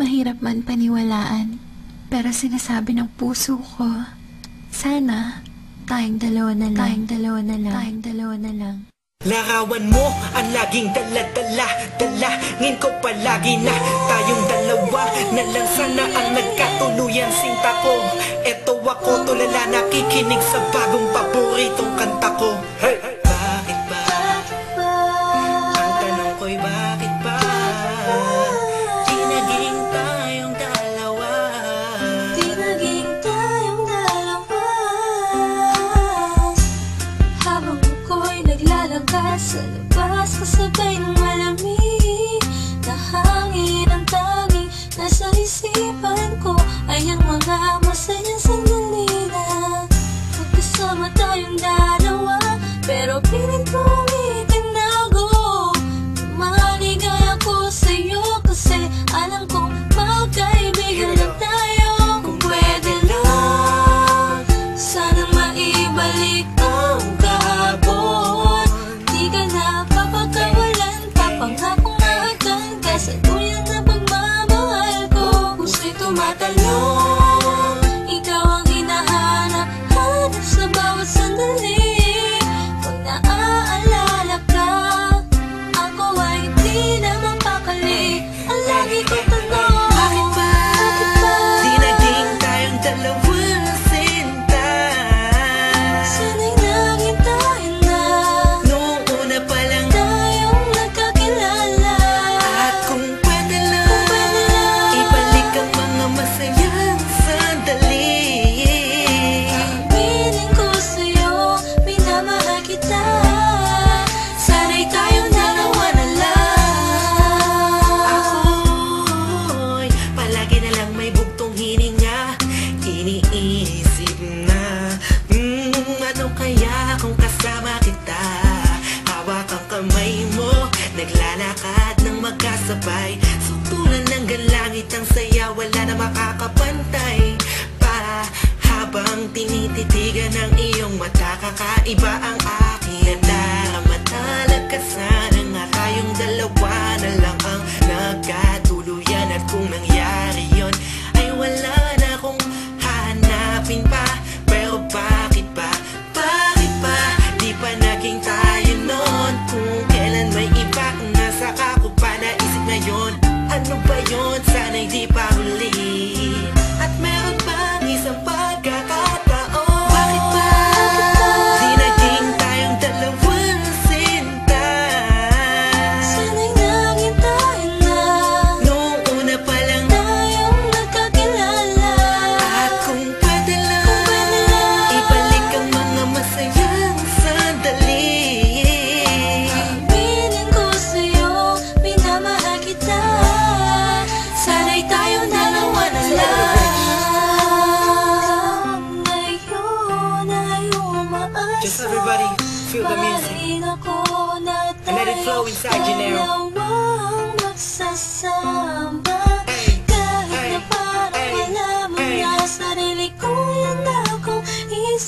Mahirap man paniwalaan, pero sinasabi ng puso ko, sana tayong dalawa na lang, tayong dalawa na lang, tayong dalawa na lang. Larawan mo ang laging dala-dala, dalangin ko palagi na tayong dalawa na lang sana ang nagkatuluyan. Sinta ko, eto ako tulala, nakikinig sa bagong paboritong kanta ko. Hey! Bakit ba? Ang tanong ko'y bakit ba? Di naging tayong dalawa. Di naging tayong dalawa. Habang ako'y naglalabas sa labas, kasabay ng malamig na hangin, ang tanging nasa isipan ko ay ang mga masayang sandali na magkasama tayong dalawa. Pero pilit kong itinago, maligay ako sa'yo kasi alam kong magkaibigan na tayo. Kung pwede lang, sana maibalik ang kahapon. Di ka na papagkawalan, papangakong hagdan ka sa tuyan na pagmamahal ko. Puso'y tumatalon, ikaw ang hinahanap, hanap sa bawat sandali. Pag naaalala ka, ako ay di na mapakali. Ang lagi ko tanong, bakit ba? Bakit ba? Di naging tayong dalawa, sinta. Sana'y naging tayo na, Noong una pa lang, tayong nagkakilala. at kung pwede lang, ibalik ang mga masayang sandali. Aminin ko sa'yo, minamahal kita. Sana'y tayong dalawa na lang. Ako'y palagi na lang may bugtong hininga, iniisip na ano kaya kung kasama kita. Hawak ang kamay mo, naglalakad ng magkasabay, sutulan ng galangit ang saya, wala na makakapantay pa. Habang tinititigan ng iyong mata, kakaiba ang aking nadarama. Sana nga tayong dalawa na lang ang nagkatuluyan. At kung nangyari yon, ay wala na akong hahanapin pa. Pero bakit ba? Bakit ba? Di pa naging tayo noon. Kung kailan may iba, nasa ako pa naisip ngayon. Ano ba yon? Sana'y di pa huli. At meron pang isang pagkakataon. Bakit ba? Di naging tayong dalawa, sinta. Sana'y naging tayo na, Noong una pa lang, tayong nagkakilala. at kung pwede lang, ibalik ang mga masayang sandali. Aminin ko sa'yo, minamahal kita. Sana'y tayong dalawa na lang. Ngayon ay umaasa, Just everybody feel the music mahalin ako na and let it flow inside you now. dalawang magsasama. Hey, Kahit hey, na parang hey, wala mo hey. na sarili ko, yan akong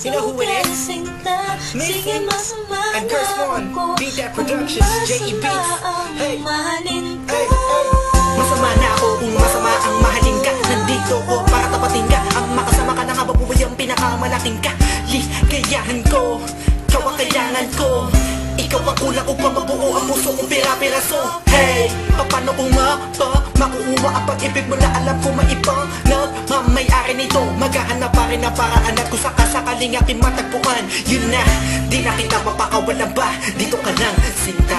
You know who it is? isusinta. Missy Sige, masama and Curse na One, ako Beat That kung Productions, J.E. Beats. masama ang Hey. mahalin ka. Hey, hey. Masama na ako kung masama ang mahalin ka. Nandito ko para tapatin ka. Ang makasama ka na kababuhay ang pinakamalaking ka. Ligayahan ko, ikaw ang kailangan ko. Ikaw ang kulang upang mabuo ang puso kong pira-piraso. Hey, paano kung makuha ang pag-ibig mo na alam ko maiba na mamayari nito. Maghahanap pa rin na paraan at kung sakasakaling aking matagpuan. Yun na, di na kita mapakawalan ba? Dito ka lang, sinta.